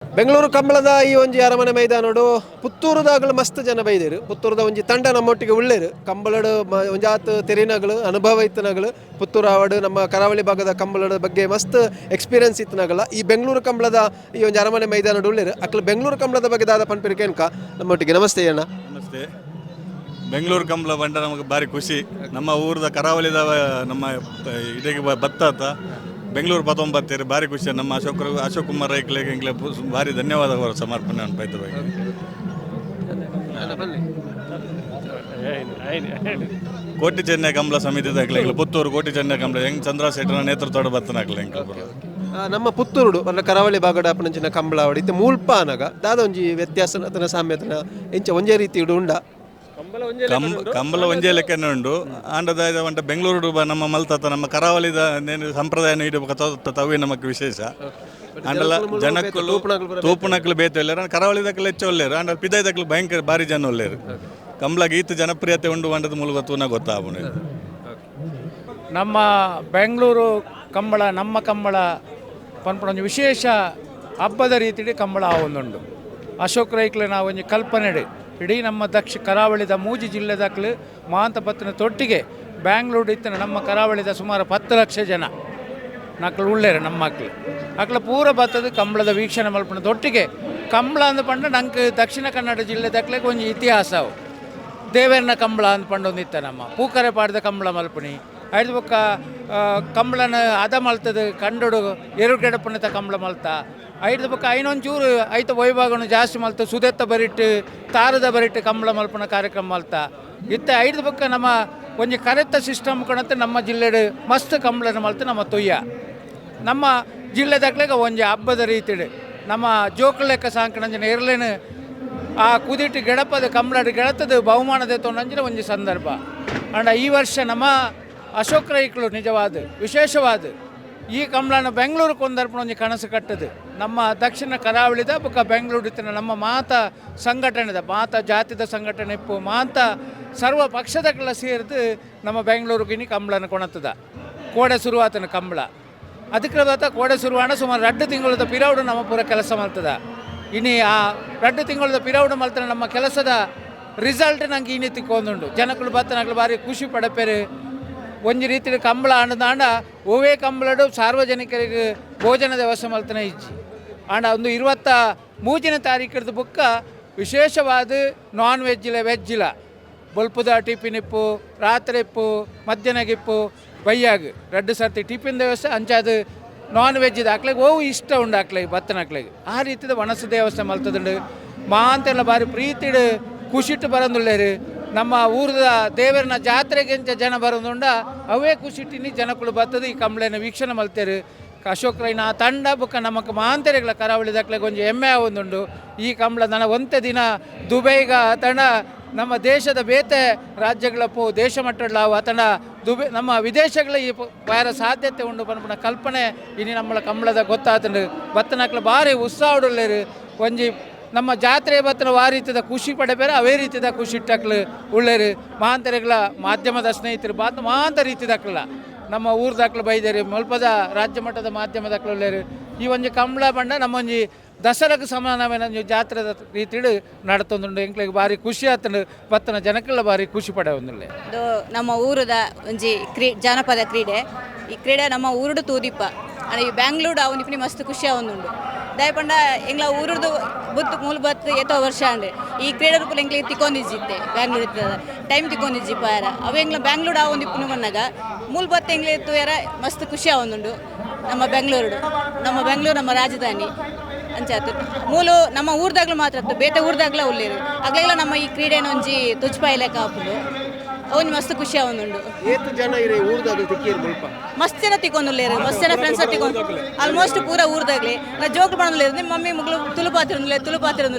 ಬೆಂಗಳೂರು ಕಂಬಳದ ಈ ಒಂಜಿ ಅರಮನೆ ಮೈದಾನಡು ಪುತ್ತೂರುದಾಗಲು ಮಸ್ತ್ ಜನ ಬೈದೇರು. ಪುತ್ತೂರದ ಒಂಜಿ ತಂಡ ನಮ್ಮೊಟ್ಟಿಗೆ ಉಳ್ಳೇರು. ಕಂಬಳಡು ಒಂಜಾತ್ ತೆರಿನಗಳು ಅನುಭವ ಇತ್ತನಗಳು ಪುತ್ತೂರು ಆವಡು ನಮ್ಮ ಕರಾವಳಿ ಭಾಗದ ಕಂಬಳದ ಬಗ್ಗೆ ಮಸ್ತ್ ಎಕ್ಸ್ಪೀರಿಯನ್ಸ್ ಇತ್ತನಗಲ್ಲ. ಈ ಬೆಂಗಳೂರು ಕಂಬಳದ ಈ ಒಂಜಿ ಅರಮನೆ ಮೈದಾನಡು ಉಳ್ಳೇರು. ಅಕ್ಲು ಬೆಂಗಳೂರು ಕಂಬಳದ ಬಗ್ಗೆ ದಾದ ಪನ್ಪಿರಿಕೇನ್ಕ ನಮ್ಮೊಟ್ಟಿಗೆ. ನಮಸ್ತೆ ಅಣ್ಣ. ನಮಸ್ತೆ. ಬೆಂಗಳೂರು ಕಂಬಳ ಬಂಡ ನಮಗೆ ಭಾರಿ ಖುಷಿ. ನಮ್ಮ ಊರದ ಕರಾವಳಿದ ನಮ್ಮ ಇದಕ್ಕೆ ಬತ್ತಾತ ಬೆಂಗಳೂರು ಪತ್ತೊಂಬತ್ತೇರಿ ಭಾರಿ ಖುಷಿ. ನಮ್ಮ ಅಶೋಕ್ ಕುಮಾರ್ ರೈಕ್ಲೆಗೆ ಇಂಗ್ಲೆ ಭಾರಿ ಧನ್ಯವಾದಗಳು ಸಮರ್ಪಣೆ ಅನ್ಪಾಯ್ತು. ಕೋಟಿ ಚೆನ್ನೈ ಕಂಬಳ ಸಮಿತಿದಾಗಲಿ ಪುತ್ತೂರು ಕೋಟಿ ಚೆನ್ನೈ ಕಂಬಳ ಹೆಂಗ್ ಚಂದ್ರಶೇಖರನ ನೇತೃತ್ವದ ಬತ್ತನಾಗಲಿ ನಮ್ಮ ಪುತ್ತೂರುಡು ಅಲ್ಲ ಕರಾವಳಿ ಭಾಗಡ ಅಪ್ಪನಂಚಿನ ಕಂಬಳ ಅವಡಿತ್ತೆ ಮೂಲ್ಪ ಅನಗ ದಾದ ಒಂಜಿ ವ್ಯತ್ಯಾಸ ಅತನ ಸಾಮ್ಯತನ ಇಂಚ ಒಂಜೇ ರೀತಿ ಉಂಡ ಕಂಬಳ ಒಂಜೇ ಲೆಕ್ಕನೆ ಉಂಡು. ಆಂಡದ ಒಂಟ ಬೆಂಗಳೂರು ನಮ್ಮ ಮಲ್ತತ ನಮ್ಮ ಕರಾವಳಿದ ಸಂಪ್ರದಾಯ ತವೇ ನಮಕ್ ವಿಶೇಷ. ಅಂಡಲ ಜನಕ್ಕಲು ತೂಪುನಕ್ಲು ಬೇತೊಲ್ಲೇರು ಕರಾವಳಿದಕ್ಕೆಲ್ಲ ಹೆಚ್ಚು ಒಲ್ಲೇರು. ಅಂಡ ಪಿದಾಯ್ದಕ್ಲು ಭಯಂಕರ ಭಾರಿ ಜನ ಒಲ್ಲೇರು. ಕಂಬಳ ಗೀತ ಜನಪ್ರಿಯತೆ ಉಂಡು ಅಂಡದ ಮೂಲಕ ತೂನ ಗೊತ್ತಾಗ್ಬೋದು. ನಮ್ಮ ಬೆಂಗಳೂರು ಕಂಬಳ ನಮ್ಮ ಕಂಬಳ ಪನ್ಪುನ ವಿಶೇಷ ಹಬ್ಬದ ರೀತಿಯಲ್ಲಿ ಕಂಬಳ ಆವೊಂದುಂಡು. ಅಶೋಕ್ ರೈಕ್ಲೆ ನಾವು ಒಂಜಿ ಕಲ್ಪನೆಡು ಇಡೀ ನಮ್ಮ ಕರಾವಳಿದ ಮೂಜಿ ಜಿಲ್ಲೆದಾಗಲು ಮಾಂತ ಪತ್ತಿನ ತೊಟ್ಟಿಗೆ ಬ್ಯಾಂಗ್ಳೂರು ಇತ್ತನ ನಮ್ಮ ಕರಾವಳಿದ ಸುಮಾರು 10 ಲಕ್ಷ ಜನ ನಕ್ಳು ಉಳ್ಳೇರು ನಮ್ಮ ಅಕ್ಲ ಪೂರ ಬತ್ತದ ಕಂಬಳದ ವೀಕ್ಷಣೆ ಮಲ್ಪನ ತೊಟ್ಟಿಗೆ ಕಂಬಳ ಅಂದ್ಪಂಡ ನಂಗೆ ದಕ್ಷಿಣ ಕನ್ನಡ ಜಿಲ್ಲೆದಾಗಲೇ ಒಂಜಿ ಇತಿಹಾಸವು ದೇವೇರ್ನ ಕಂಬಳ ಅಂದ್ಪಂಡು ಒಂದಿತ್ತ ನಮ್ಮ ಪೂಕರೆ ಪಾಡಿದ ಕಂಬಳ ಮಲ್ಪನಿ ಐದು ಬೊಕ್ಕ ಕಂಬಳನ ಅದ ಮಲ್ತದ ಕಂಡೋಡು ಎರುಗೆಡಪುಣತ ಕಂಬಳ ಮಲ್ತ ಐದು ಬೊಕ್ಕ ಐನೊಂಚೂರು ಐತ ವೈಭಾಗನು ಜಾಸ್ತಿ ಮಲ್ತ ಸುದೆತ್ತ ಬರಿಟ್ಟು ತಾರದ ಬರಿಟ್ಟು ಕಂಬಳ ಮಲ್ಪನ ಕಾರ್ಯಕ್ರಮ ಮಲ್ತ ಇತ್ತ ಐದು ಬೊಕ್ಕ ನಮ್ಮ ಒಂಜಿ ಕರೆಕ್ಟ್ ಸಿಸ್ಟಮ್ ಕಣಂತ ನಮ್ಮ ಜಿಲ್ಲೆಡು ಮಸ್ತ್ ಕಂಬಳನ ಮಲ್ತ ನಮ್ಮ ತೊಯ್ಯ ನಮ್ಮ ಜಿಲ್ಲೆದಾಗ್ಲಾಗ ಒಂಜಿ ಹಬ್ಬದ ರೀತಿಡು ನಮ್ಮ ಜೋಕುಳ ಲೆಕ್ಕ ಸಾಂಕಣಂಜನ ಇರ್ಲೇನು ಆ ಕುದಿಟ್ಟು ಗೆಡಪದ ಕಂಬಳದ ಗೆಳತದ ಬಹುಮಾನದ ತೊಂಡಂಜಿನ ಒಂಜಿ ಸಂದರ್ಭ. ಅಂಡ ಈ ವರ್ಷ ನಮ್ಮ ಅಶೋಕ್ ರೈಕ್ಲು ನಿಜವಾದ ವಿಶೇಷವಾದ ಈ ಕಂಬಳನ ಬೆಂಗಳೂರು ಕೊಂದರ್ಪಣ ಒಂಜಿ ಕನಸು ಕಟ್ಟದು. ನಮ್ಮ ದಕ್ಷಿಣ ಕರಾವಳಿದ ಬೊಕ್ಕ ಬೆಂಗಳೂರು ಇತ್ತಿನ ನಮ್ಮ ಮಾತ ಸಂಘಟನೆದ ಮಾತ ಜಾತಿದ ಸಂಘಟನೆ ಇಪ್ಪು ಮಾತ ಸರ್ವ ಪಕ್ಷದಕ್ಕೆಲ್ಲ ಸೇರಿದು ನಮ್ಮ ಬೆಂಗಳೂರಿಗೆ ಕಂಬಳನ ಕೊಣತದ ಕೋಡೆ ಶುರುವಾತನ ಕಂಬಳ ಅದಕ್ಕೆ ಬತ್ತ ಕೋಡೆ ಶುರುವಾಣ ಸುಮಾರು 2 ತಿಂಗಳದ ಪಿರೌಡು ನಮ್ಮ ಪೂರ ಕೆಲಸ ಮಾಡ್ತದ. ಇನ್ನು ಆ 2 ತಿಂಗಳದ ಪಿರೌಡು ಮಲ್ತನ ನಮ್ಮ ಕೆಲಸದ ರಿಸಲ್ಟ್ ನಂಗೆ ಇನ್ನಿ ತಿಕ್ಕೊಂದುಂಡು. ಜನಗಳು ಬತ್ತನಾಗ್ಲು ಭಾರಿ ಖುಷಿ ಪಡಪೇರು. ಒಂಜಿ ರೀತಿ ಕಂಬಳ ಆಂಡ ಓವೇ ಕಂಬಳಡು ಸಾರ್ವಜನಿಕರಿಗೆ ಭೋಜನದ ವ್ಯವಸ್ಥೆ ಮಲ್ತನ ಇಜ್ಜಿ ಆಂಡ ಒಂದು 23ನೇ ತಾರೀಕಿಡ್ದು ಬುಕ್ಕ ವಿಶೇಷವಾದ ನಾನ್ ವೆಜ್ಜಿಲ ವೆಜ್ಜಿಲ ಬೊಲ್ಪುದ ಟಿಫಿನ್ ಇಪ್ಪು ರಾತ್ರಿ ಇಪ್ಪು ಮಧ್ಯಾಹ್ನಗಿಪ್ಪು ಬೈಯಾಗ 2 ಸರ್ತಿ ಟಿಫಿನ್ ವ್ಯವಸ್ಥೆ ಅಂಚಾದ ನಾನ್ ವೆಜ್ ಹಾಕ್ಲಿಕ್ಕೆ ಓವು ಇಷ್ಟ ಉಂಡು ಹಾಕ್ಲಿಕ್ಕೆ ಭತ್ತನ ಹಾಕ್ಲಿಕ್ಕೆ ಆ ರೀತಿಯ ವನಸ ದೇವಸ್ಥಾನ ಮಲ್ತದುಂಡು ಮಾಂತೆಲ್ಲ ಭಾರಿ ಪ್ರೀತಿಡು ಖುಷಿಟ್ಟು ಬರಂದುಳ್ಳೇರು. ನಮ್ಮ ಊರದ ದೇವರನ ಜಾತ್ರೆಗೆಂಚ ಜನ ಬರೋದುಂಡ ಅವೇ ಖುಷಿಟ್ಟಿನಿ ಜನಗಳು ಬರ್ತದೆ ಈ ಕಂಬಳನ ವೀಕ್ಷಣೆ ಮಲ್ತೇರು. ಅಶೋಕ್ ರೈನ ತಂಡ ಬುಕ್ಕ ನಮಕ್ ಮಾಂತೆರೆಗಳ ಕರಾವಳಿದಾಕ್ಲಿಗೆ ಒಂಜಿ ಹೆಮ್ಮೆ ಆವೊಂದುಂಡು. ಈ ಕಂಬಳ ನನ್ನ ಒಂತೆ ದಿನ ದುಬೈಗ ತಂಡ ನಮ್ಮ ದೇಶದ ಬೇತೆ ರಾಜ್ಯಗಳ ದೇಶ ಮಟ್ಟಡ್ಲ ಅತನ ನಮ್ಮ ವಿದೇಶಗಳ ಈ ಬಾರ ಸಾಧ್ಯತೆ ಉಂಡು ಪನ್ಪುನ ಕಲ್ಪನೆ ಇನ್ನು ನಮ್ಮ ಕಂಬಳದ ಗೊತ್ತಾತಂಡು ಬತ್ತನಕ್ಲ ಭಾರಿ ಉತ್ಸಾಹ ಉಳ್ಳೇರು. ಒಂಜಿ ನಮ್ಮ ಜಾತ್ರೆ ಬತ್ತನ ಆ ರೀತಿಯ ಖುಷಿ ಪಡಬೇರೆ ಅವೇ ರೀತಿಯ ಖುಷಿ ಇಟ್ಟಕ್ಲು ಉಳ್ಳೇರು. ಮಾಂತರೆಗಳ ಮಾಧ್ಯಮದ ಸ್ನೇಹಿತರು ಮಾಂತ ರೀತಿದಾಕ್ಲ ನಮ್ಮ ಊರ್ದಾಕ್ಲು ಬೈದೇರಿ ಮಲ್ಪದ ರಾಜ್ಯ ಮಟ್ಟದ ಮಾಧ್ಯಮದಾಕ್ಲು ಉಳ್ಳೇರು. ಈ ಒಂಜಿ ಕಂಬಳ ಬಂಡ ನಮ್ಮ ಒಂಜಿ ದಸರಾಗೆ ಸಮಾನమైన ಜಾತ್ರೆದ ರೀತಿಡು ನಡತೊಂದುಂಡು. ಎಂಕ್ಲೆಗ್ ಭಾರಿ ಖುಷಿ ಆತಂಡು ಬತ್ತನ ಜನಕ್ಕೆಲ್ಲ ಭಾರಿ ಖುಷಿ ಪಡೆ ಒಂದುಳ್ಳೆ. ಇದು ನಮ್ಮ ಊರದ ಒಂಜಿ ಜಾನಪದ ಕ್ರೀಡೆ. ಈ ಕ್ರೀಡೆ ನಮ್ಮ ಊರುಡು ತೂದಿಪ್ಪ ಈ ಬ್ಯಾಂಗ್ಳೂರು ಅವನಿಪ್ನಿ ಮಸ್ತ್ ಖುಷಿ ಆವೊಂದುಂಡು. ದಯಪಂಡ ಎಂಗ್ಲ ಊರುದು ಬುತ್ತು ಮೂಲು ಬತ್ತು ಎತ್ತೋ ವರ್ಷ ಅಂಡೆ ಈ ಕ್ರೀಡೆ ರೂಪಲ್ಲಿ ಎಂಗ್ಲಿಗೆ ತಿಕ್ಕೊಂಡಿಜ್ಜಿತ್ತೆ ಬ್ಯಾಂಗ್ಳೂರು ಇರ್ತದ ಟೈಮ್ ತಿಕ್ಕೊಂಡಿಜ್ಜಿ ಪಾರ ಅವು ಎಂಗ್ಲ ಬ್ಯಾಂಗ್ಳೂರು ಆವೊಂದಿಪ್ಪು ಬಂದಾಗ ಮೂಲು ಬತ್ತು ಎಂಗ್ಲಿ ಇತ್ತು ಯಾರ ಮಸ್ತ್ ಖುಷಿ ಆವೊಂದುಂಡು. ನಮ್ಮ ಬೆಂಗಳೂರು ನಮ್ಮ ರಾಜಧಾನಿ ಅಂಚಾತು ಮೂಲು ನಮ್ಮ ಊರ್ದಾಗ್ಲೂ ಮಾತ್ರ ಬೇತೆ ಊರ್ದಾಗ್ಲ ಉಳ್ಳೇರು ಆಗ್ಲೆಲ್ಲ ನಮ್ಮ ಈ ಕ್ರೀಡೆನ ಒಂಜಿ ತುಚ್ಪಾಯಿ ಲೆಕ್ಕ ಹಾಕುದು ಅವನು ಮಸ್ತ್ ಖುಷಿ ಆವೊಂದುಂಡು. ಮಸ್ತ್ ಜನ ತಿಕ್ಕೊಂದುಳ್ಳೇರು ಮಸ್ತ್ ಜನ ಫ್ರೆಂಡ್ಸ್ ತಿಕ್ಕೊಂಡು ಆಲ್ಮೋಸ್ಟ್ ಪೂರ ಊರ್ದಾಗ್ಲಿ ಜೋಕ್ ಮಾಡೋದು ನಿಮ್ಮ ಮಮ್ಮಿ ಮಗಳು ತುಳುಪಾತಿರಂದು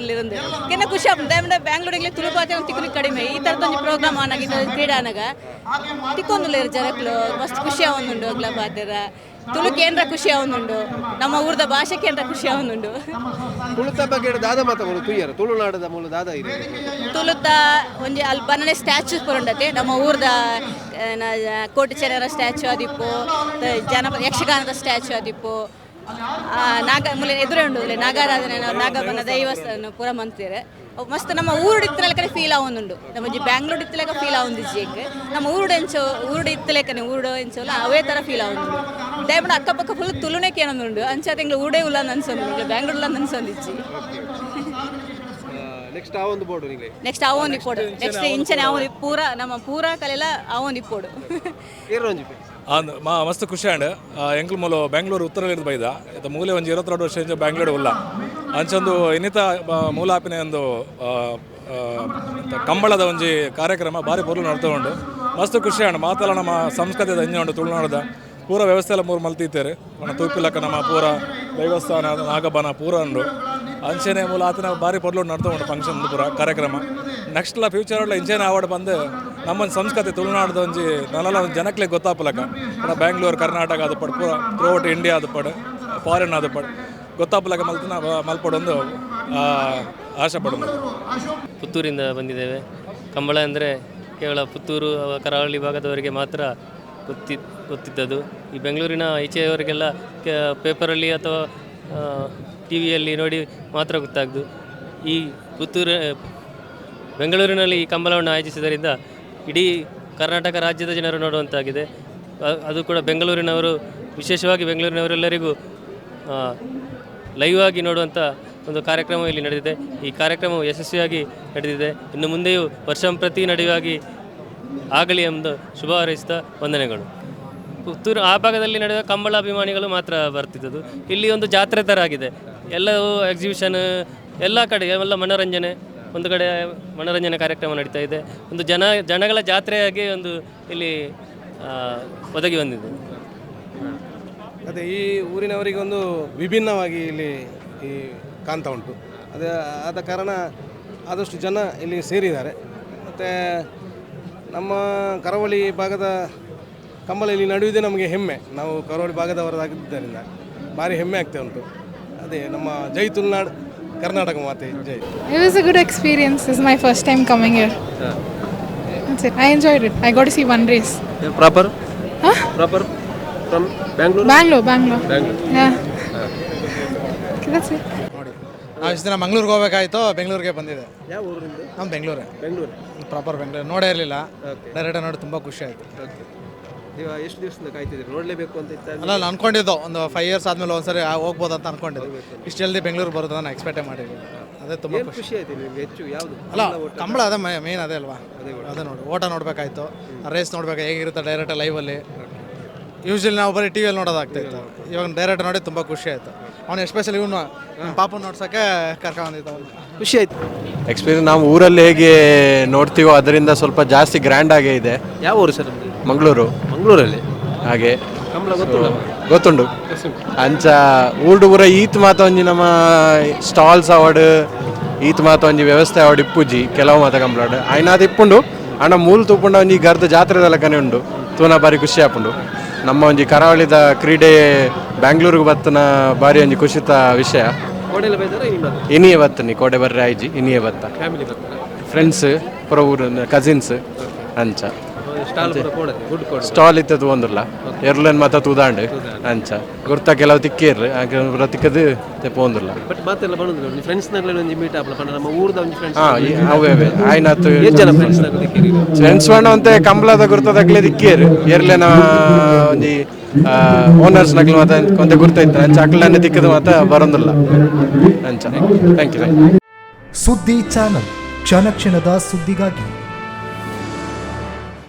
ಕೆನ್ನ ಖುಷಿ ಆಗ್ತದೆ. ದಯಮಾಡಿ ಬ್ಯಾಂಗ್ಳೂರಿಗೆ ತುಳುಪಾತಿರ ತಿಕ್ಕಲಿಕ್ಕೆ ಕಡಿಮೆ ಈ ಥರದ ಒಂದು ಪ್ರೋಗ್ರಾಮ್ ಆನಾಗ ಕ್ರೀಡೆ ಆನಾಗ ತಿಕ್ಕೊಂದುಳ್ಳೇರು ಜನಕ್ಕಳು ಮಸ್ತ್ ಖುಷಿ ಆವೊಂದುಂಡು. ಅಗ್ಲ ಪಾತಿರ ತುಳು ಕೇಂದ್ರ ಖುಷಿ ಆವೊಂದುಂಡು ನಮ್ಮ ಊರದ ಭಾಷೆ ಕೇಂದ್ರ ಖುಷಿ ಆವೊಂದುಂಡು. ತುಳುತ ಬಗ್ಗೆ ದಾದ ಮಾತಗಳು ತುಯ್ಯರು ತುಳುನಾಡದ ಮೂಲ ದಾದ ಇದೆ ತುಳುತ ಒಂಜಿ ಅಲ್ಲಿ ಬನ್ನನೆ ಸ್ಟ್ಯಾಚ್ಯೂ ಪುರಂಡತೆ ನಮ್ಮ ಊರದ ಕೋಟಿಚೆರರ ಸ್ಟ್ಯಾಚ್ಯೂ ಆದಿಪ್ಪು ಜನಪದ ಯಕ್ಷಗಾನದ ಸ್ಟ್ಯಾಚ್ಯೂ ಆದಿಪ್ಪು ನಾಗ ಮುಲೆ ಎದುರೇ ಉಂಡು ನಾಗಾರಾಧನೆ ನಾಗಬನ ದೈವಸ್ಥಾನ ಪೂರ ಮಂತಿರೆ ಮಸ್ತ್ ನಮ್ಮ ಊರುಡು ಇತ್ತಲೆಕ್ಕನೆ ಫೀಲ್ ಆವೊಂದುಂಡು ನಮ್ಮ ಬ್ಯಾಂಗ್ಳೂರ್ ಇತ್ತಲೆಕ ಫೀಲ್ ಆವೊಂದಿಜ್ಜಿಗೆ ನಮ್ಮ ಊರುಡು ಇತ್ತಲೆಕ್ಕನೆ ಊರುಡು ಎಂಚೋಲ್ಲ ಅವೇ ಥರ ಫೀಲ್ ಆವೊಂದುಂಡು ದಯಪಂಡ ಅಕ್ಕಪಕ್ಕ ಫುಲ್ ತುಳುನೆ ಕೇಳೊಂದುಂಡು ಅಂಚ ತಿಂಗಳು ಊರೇ ಉಲ್ಲ ಅನ್ಸೊಂದು ಬ್ಯಾಂಗ್ಳೂರ್ ಉಲ್ಲ ಅನ್ಸೊಂದಿಜ್ಜಿ ನೆಕ್ಸ್ಟ್ ಆ ಒಂದು ಬೋರ್ಡು ನಿಮಗೆ ನೆಕ್ಸ್ಟ್ ಆ ಒಂದು ಇಪ್ಪೋಡು ನೆಕ್ಸ್ಟ್ ಇಂಚನೆ ಆ ಒಂದು ಪೂರ ನಮ್ಮ ಪೂರ ಕಲೆಲ್ಲ ಆ ಒಂದು ಇಪ್ಪೋಡು ಮಸ್ತ್ ಖುಷಿ ಆಂಡ್ ಎಂಕ್ಲು ಮೂಲ ಬೆಂಗಳೂರು ಉತ್ತರದಲ್ಲಿ ಬೈದ ಇದು ಮೂಲೆ ಒಂದು 22 ವರ್ಷ ಬೆಂಗಳೂರು ಉಲ್ಲ ಅಂಚೊಂದು ಇನ್ನಿತ ಮೂಲ ಆಪಿನ ಒಂದು ಕಂಬಳದ ಒಂಜಿ ಕಾರ್ಯಕ್ರಮ ಭಾರಿ ಪೊರ್ಲು ನಡ್ತೊಂಡು ಮಸ್ತ್ ಖುಷಿ ಆಂಡ್ ಮಾತಲ್ಲ ನಮ್ಮ ಸಂಸ್ಕೃತಿದ ಇಂಜ ತುಳುನಾಡದ ಪೂರ ವ್ಯವಸ್ಥೆ ಎಲ್ಲ ಮೂರು ಮಲ್ತಿದ್ದೇವೆ ನಮ್ಮ ತೂಪಿಲಕ್ಕ ನಮ್ಮ ಪೂರ ದೈವಸ್ಥಾನ ನಾಗಬನ ಪೂರ ಉಂಡು ಅಂಚೆನೆ ಮೂಲ ಆತನ ಭಾರಿ ಪೊರ್ಲು ನಡ್ತೊಂಡು ಫಂಕ್ಷನ್ ಪೂರ ಕಾರ್ಯಕ್ರಮ ನೆಕ್ಸ್ಟ್ ಫ್ಯೂಚರ್ ಇಂಚೆನೆ ಅವಾರ್ಡ್ ಬಂದು ನಮ್ಮೊಂದು ಸಂಸ್ಕೃತಿ ತುಳುನಾಡದ ಒಂಜಿ ನಲ್ಲ ಒಂದು ಜನಕ್ಕೆ ಗೊತ್ತಾಪಲಕ ಬ್ಯಾಂಗ್ಳೂರು ಕರ್ನಾಟಕ ಅದು ಪಡು ಪೂರ ಥ್ರೂಔಟ್ ಇಂಡಿಯಾ ಅದು ಪಡು ಫಾರಿನ್ ಅದು ಪಡು ಗೊತ್ತಾಪಲಕ ಮಲ್ತಿನ ಮಲ್ಪಡೊಂದು ಆಶೆ ಪಡೋದು. ಪುತ್ತೂರಿಂದ ಬಂದಿದ್ದೇವೆ. ಕಂಬಳ ಅಂದರೆ ಕೇವಲ ಪುತ್ತೂರು ಕರಾವಳಿ ಭಾಗದವರಿಗೆ ಮಾತ್ರ ಗೊತ್ತಿದ್ದದು. ಈ ಬೆಂಗಳೂರಿನ ಈಚೆಯವರಿಗೆಲ್ಲ ಪೇಪರಲ್ಲಿ ಅಥವಾ ಟಿ ವಿಯಲ್ಲಿ ನೋಡಿ ಮಾತ್ರ ಗೊತ್ತಾಗ್ದು. ಈ ಬೆಂಗಳೂರಿನಲ್ಲಿ ಈ ಕಂಬಳವನ್ನು ಆಯೋಜಿಸಿದ್ದರಿಂದ ಇಡೀ ಕರ್ನಾಟಕ ರಾಜ್ಯದ ಜನರು ನೋಡುವಂತಾಗಿದೆ. ಅದು ಕೂಡ ಬೆಂಗಳೂರಿನವರು, ವಿಶೇಷವಾಗಿ ಬೆಂಗಳೂರಿನವರೆಲ್ಲರಿಗೂ ಲೈವ್ ಆಗಿ ನೋಡುವಂಥ ಒಂದು ಕಾರ್ಯಕ್ರಮ ಇಲ್ಲಿ ನಡೆದಿದೆ. ಈ ಕಾರ್ಯಕ್ರಮವು ಯಶಸ್ವಿಯಾಗಿ ನಡೆದಿದೆ. ಇನ್ನು ಮುಂದೆಯೂ ವರ್ಷಂಪ್ರತಿ ನಡೆಯುವಾಗಿ ಆಗಲಿ ಎಂದು ಶುಭ ಹಾರೈಸಿದ ವಂದನೆಗಳು. ಪುತ್ತೂರು ಆ ಭಾಗದಲ್ಲಿ ನಡೆದ ಕಂಬಳ ಅಭಿಮಾನಿಗಳು ಮಾತ್ರ ಬರ್ತಿದ್ದದು. ಇಲ್ಲಿ ಒಂದು ಜಾತ್ರೆ ಥರ ಆಗಿದೆ. ಎಲ್ಲವೂ ಎಕ್ಸಿಬಿಷನ್, ಎಲ್ಲ ಕಡೆ ಎಲ್ಲ ಮನೋರಂಜನೆ, ಒಂದು ಕಡೆ ಮನೋರಂಜನೆ ಕಾರ್ಯಕ್ರಮ ನಡೀತಾ ಇದೆ. ಒಂದು ಜನಗಳ ಜಾತ್ರೆಯಾಗಿ ಒಂದು ಇಲ್ಲಿ ಒದಗಿ ಬಂದಿದೆ. ಅದೇ ಈ ಊರಿನವರಿಗೆ ಒಂದು ವಿಭಿನ್ನವಾಗಿ ಇಲ್ಲಿ ಈ ಕಾಣ್ತಾ ಉಂಟು. ಆದ ಕಾರಣ ಆದಷ್ಟು ಜನ ಇಲ್ಲಿ ಸೇರಿದ್ದಾರೆ. ಮತ್ತು ನಮ್ಮ ಕರಾವಳಿ ಭಾಗದ ಕಂಬಳ ಇಲ್ಲಿ ನಡೆಯುವುದೇ ನಮಗೆ ಹೆಮ್ಮೆ. ನಾವು ಕರಾವಳಿ ಭಾಗದವರಾಗಿದ್ದರಿಂದ ಭಾರಿ ಹೆಮ್ಮೆ ಆಗ್ತಾ ಉಂಟು. ಅದೇ ನಮ್ಮ ಜೈ ತುಳುನಾಡು, ಕರ್ನಾಟಕ ಮಾತೆ ಜೈ. It was a good experience. This is my first time coming here. That's it. I enjoyed it. I got to see one race. Proper? Huh? Proper from Bangalore? Bangalore. Yeah. Okay, that's it. ನಾವು ಇಷ್ಟು ದಿನ ಮಂಗ್ಳೂರಿಗೆ ಹೋಗ್ಬೇಕಾಯ್ತು, ಬೆಂಗಳೂರಿಗೆ ಬಂದಿದೆ. ಯಾವ ಊರಿಂದ? ನಮ್ಮ ಬೆಂಗಳೂರು ಪ್ರಾಪರ್ ಬೆಂಗಳೂರು. ನೋಡೇ ಇರಲಿಲ್ಲ, ಡೈರೆಕ್ಟಾಗಿ ನೋಡಿ ತುಂಬ ಖುಷಿ ಆಯಿತು. ನೀವು ಎಷ್ಟು ದಿವಸದಿಂದ ಕಾಯ್ತಿದ್ದೀರಿ, ನೋಡಲೇಬೇಕು ಅಂತ ಇತ್ತು? ಅಲ್ಲ, ನಾನು ಅನ್ಕೊಂಡಿದ್ದು ಒಂದು 5 years ಆದಮೇಲೆ ಒಂದ್ಸರಿ ಹೋಗ್ಬೋದು ಅಂತ ಅನ್ಕೊಂಡಿದ್ದು. ಇಷ್ಟು ಜಲ್ದಿ ಬೆಂಗಳೂರು ಬರೋದು ನಾನು ಎಕ್ಸ್ಪೆಕ್ಟೇ ಮಾಡಿದ್ದೀನಿ. ಅದೇ ತುಂಬ ಖುಷಿ ಆಯ್ತು ನಿಮಗೆ ಹೆಚ್ಚು ಯಾವುದು? ಅಲ್ಲ, ಕಂಬಳ ಅದೇ ಮೇನ್ ಅದೇ ಅಲ್ವಾ, ಅದೇ ನೋಡಿ ಓಟ ನೋಡಬೇಕಾಯ್ತು, ರೇಸ್ ನೋಡ್ಬೇಕು ಹೇಗಿರುತ್ತೆ ಡೈರೆಕ್ಟ್ ಲೈವಲ್ಲಿ. ಯೂಶ್ವಲಿ ನಾವು ಬರೀ ಟಿ ವಿಯಲ್ಲಿ ನೋಡೋದಾಗ್ತಾಯಿತ್ತು. ಇವಾಗ ಡೈರೆಕ್ಟ್ ನೋಡಿ ತುಂಬ ಖುಷಿ ಆಯಿತು. ಅವನು ಎಸ್ಪೆಷಲಿ ಇವನು ನಮ್ಮ ಪಾಪು ನೋಡ್ಸೋಕ್ಕೆ ಕರ್ಕೊಂಡ್ಬಂದಿತ್ತು. ಖುಷಿ ಆಯಿತು. ಎಕ್ಸ್ಪೀರಿಯನ್ಸ್ ನಾವು ಊರಲ್ಲಿ ಹೇಗೆ ನೋಡ್ತೀವೋ ಅದರಿಂದ ಸ್ವಲ್ಪ ಜಾಸ್ತಿ ಗ್ರ್ಯಾಂಡ್ ಆಗೇ ಇದೆ. ಯಾವ ಊರು ಸರ್? ಮಂಗಳೂರಲ್ಲಿ ಹಾಗೆ ಕಂಬಳ ಗೊತ್ತುಂಡು ಅಂಚ ಊರ್ಡು ಪೂರ ಈತ್ ಮಾತ ಒಂಜಿ ನಮ್ಮ ಸ್ಟಾಲ್ಸ್ ಅವಾರ್ಡ್ ಈತ್ ಮಾತ ಒಂಜಿ ವ್ಯವಸ್ಥೆ ಅವಾರ್ಡ್ ಇಪ್ಪುಜಿ ಕೆಲವು ಮಾತ ಕಂಬಳಾಡು ಆಯ್ನಾದ ಇಪ್ಪುಂಡು ಅಣ್ಣ ಮೂಲ ತೂಪುಂಡ ಒಂಜಿ ಗರ್ದ ಜಾತ್ರೆದಲ್ಲ ಕನೆ ಉಂಡು ತೂನ ಬಾರಿ ಖುಷಿ ಆಪುಂಡು. ನಮ್ಮ ಒಂಜಿ ಕರಾವಳಿದ ಕ್ರೀಡೆ ಬ್ಯಾಂಗ್ಳೂರಿಗೆ ಬತ್ತನ ಬಾರಿ ಒಂಜಿ ಖುಷಿತ ವಿಷಯ. ಇನಿಯೇ ಬತ್ತನಿ ಕೋಡೆ ಬರ್ರೆ ಆಯ್ಜಿ ಇನಿಯೇ ಬತ್ತ ಫ್ರೆಂಡ್ಸ್ ಪುರ ಊರು ಕಸಿನ್ಸ್ ಅಂಚ ಸ್ಟಾಲ್ ಇತ್ತದು ಒಂದಿಲ್ಲ ಎರ್ಲನ್ ಮಾತ ತೂದಾಂಡು ಅಂಚ ಗುರ್ತ ಕೆಲವು ತಿಕ್ಕೇರ್ರು ಪೂರ ತಿಕ್ಕದು ತೆಪ್ಪ ಒಂದಿಲ್ಲ. ಅವೇ ಆಯ್ನಾತು ಫ್ರೆಂಡ್ಸ್ ಬಣ್ಣ ಅಂತೆ ಕಂಬಳದ ಗುರ್ತದಾಗ್ಲೇ ತಿಕ್ಕೇರು ಎರ್ಲೆನ ಒಂಜಿ ಓನರ್ಸ್ ನಗ್ಲು ಮಾತ ಕೊಂತೆ ಗುರ್ತ ಇತ್ತ ಅಂಚ ಅಕ್ಲನ್ನೇ ತಿಕ್ಕದು ಮಾತ ಬರೋದಿಲ್ಲ ಅಂಚ. Thank you. ಸುದ್ದಿ ಚಾನಲ್, ಕ್ಷಣ ಕ್ಷಣದ ಸುದ್ದಿಗಾಗಿ.